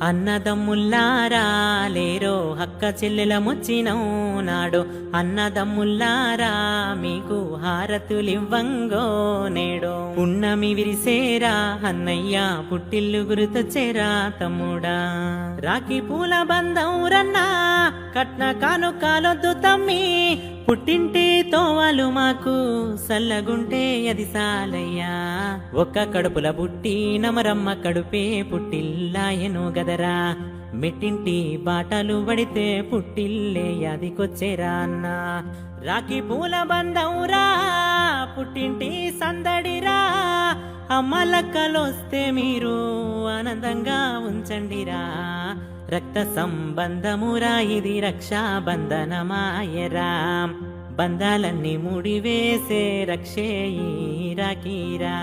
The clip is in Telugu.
అన్నదమ్ముల్లారా లేరో అక్క చెల్లెల ముచ్చినో నాడు అన్నదమ్ముల్లారా మీకు హారతులివ్వంగో నేడో పున్నమి విరిసేరా అన్నయ్య పుట్టిల్లు గుర్తొచ్చేరా తమ్ముడా రాఖీ పూల బంధం రన్నా కట్న కానుకాలొద్దు తమ్మి పుట్టింటి తోవలు మాకు సల్లగుంటే అది సాలయ్యా ఒక్క కడుపుల పుట్టి నమరమ్మ కడుపే పుట్టిల్లాయను గదరా మెట్టింటి బాటలు పడితే పుట్టిల్లే యాదికొచ్చేరా అన్న రాఖీ పూల బంధంరా పుట్టింటి సందడిరా అమ్మలక్కలొస్తే మీరు ఆనందంగా ఉంచండిరా రక్త సంబంధమురా ఇది రక్షాబంధనమాయరా బంధాలన్నీ ముడివేసే రక్షే ఈ రాఖీరా